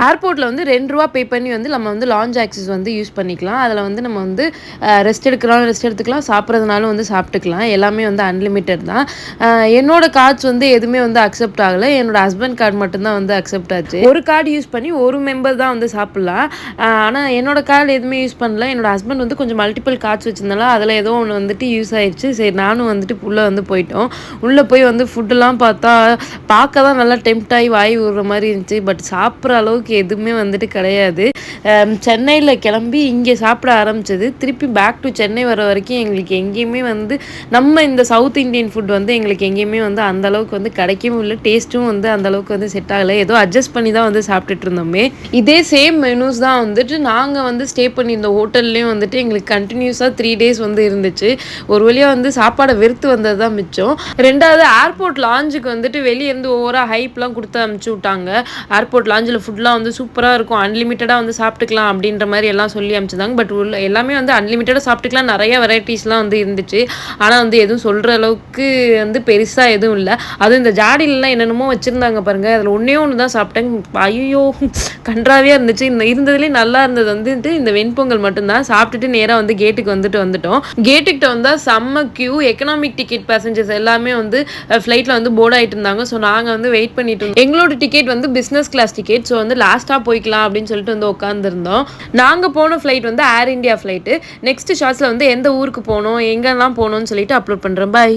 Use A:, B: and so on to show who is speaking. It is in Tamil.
A: ஏர்போர்ட்டில் வந்து ₹2 பே பண்ணி வந்து நம்ம வந்து லான்ச் ஆக்சஸ் வந்து யூஸ் பண்ணிக்கலாம். அதில் வந்து நம்ம வந்து ரெஸ்ட் எடுத்துக்கலாம், சாப்பிட்றதுனாலும் வந்து சாப்பிட்டுக்கலாம். எல்லாமே வந்து அன்லிமிட்டட் தான். என்னோட கார்ட்ஸ் வந்து எதுவுமே வந்து அக்செப்ட் ஆகலை. என்னோட ஹஸ்பண்ட் கார்டு மட்டும்தான் வந்து அக்செப்ட் ஆச்சு. ஒரு கார்டு யூஸ் பண்ணி ஒரு மெம்பர் தான் வந்து சாப்பிட்லாம். ஆனால் என்னோட கார்டு எதுவுமே யூஸ் பண்ணல. என்னோட ஹஸ்பண்ட் வந்து கொஞ்சம் மல்டிபிள் கார்ட்ஸ் வச்சிருந்தாலும் அதில் ஏதோ ஒன்று வந்துட்டு யூஸ் ஆயிடுச்சு. சரி நானும் வந்துட்டு உள்ளே வந்து போயிட்டோம். உள்ளே போய் வந்து ஃபுட்டெல்லாம் பார்க்க தான் நல்லா டெம்ப்ட் ஆகி வாய் விடுற மாதிரி இருந்துச்சு. பட் சாப்பிட்ற அளவுக்கு எதுவுமே வந்துட்டு கிடையாது. சென்னையில் கிளம்பி இங்கே சாப்பிட ஆரம்பித்தது. திருப்பி பேக் டு சென்னை வர வரைக்கும் எங்களுக்கு எங்கேயுமே வந்து நம்ம இந்த சவுத் இண்டியன் ஃபுட் வந்து எங்களுக்கு எங்கேயுமே வந்து அந்தளவுக்கு வந்து கிடைக்கவும் இல்லை. டேஸ்ட்டும் வந்து அந்தளவுக்கு வந்து செட் ஆகலை. ஏதோ அட்ஜஸ்ட் பண்ணி தான் வந்து சாப்பிட்டுட்டு இருந்தோமே. இதே சேம் மெனூஸ் தான் வந்துட்டு நாங்கள் வந்து ஸ்டே பண்ணியிருந்த ஹோட்டல்லையும் வந்துட்டு எங்களுக்கு கண்டினியூஸாக 3 days வந்து இருந்துச்சு. ஒரு வழியாக வந்து சாப்பாடை வெறுத்து வந்தது தான் மிச்சம். 2வது ஏர்போர்ட் லாஞ்சுக்கு வந்துட்டு வெளியே இருந்து ஓவராக ஹைப்லாம் கொடுத்து அனுப்பிச்சி விட்டாங்க. ஏர்போர்ட் லாஞ்சில் ஃபுட்லாம் வந்து சூப்பராக இருக்கும், அன்லிமிட்டடாக வந்து சாப்பிட்டுக்கலாம் அப்படின்ற மாதிரி எல்லாம் சொல்லி அனுப்பிச்சிருந்தாங்க. பட் உள்ள எல்லாமே வந்து அன்லிமிட்டடாக சாப்பிட்டுக்கலாம், நிறைய வெரைட்டிஸ்லாம் வந்து இருந்துச்சு. ஆனால் வந்து எதுவும் சொல்கிற அளவுக்கு வந்து பெருசாக எதுவும் இல்லை. அதுவும் இந்த ஜாடிலெலாம் என்னென்னமோ வச்சுருந்தாங்க பாருங்கள், அதில் ஒன்றே ஒன்று தான் சாப்பிட்டேன். ஐயோ கன்றாவியாக இருந்துச்சு. இந்த இருந்ததுலேயே நல்லா இருந்தது வந்துட்டு இந்த வெண்பொங்கல் மட்டும்தான். சாப்பிட்டுட்டு நேராக வந்து கேட்டுக்கு வந்துட்டோம். கேட்டுக்கிட்ட வந்தால் செம்ம கியூ. எக்கனாமிக் டிக்கெட் பேசஞ்சர்ஸ் எல்லாமே வந்து ஃப்ளைட்டில் வந்து போர்ட் ஆகிட்டு இருந்தாங்க. ஸோ நாங்கள் வந்து வெயிட் பண்ணிட்டு இருந்தோம். எங்களோட டிக்கெட் வந்து பிஸ்னஸ் கிளாஸ் டிக்கெட். ஸோ வந்து லாஸ்ட்டாக போய்க்கலாம் அப்படின்னு சொல்லிட்டு வந்து உட்காந்துருந்தோம். நாங்கள் போன ஃப்ளைட் வந்து ஏர் இந்தியா ஃப்ளைட்டு. நெக்ஸ்ட் ஷார்ட்ஸில் வந்து எந்த ஊருக்கு போகணும், எங்கெல்லாம் போகணும்னு சொல்லிட்டு அப்லோட் பண்ணுறேன். பாய்.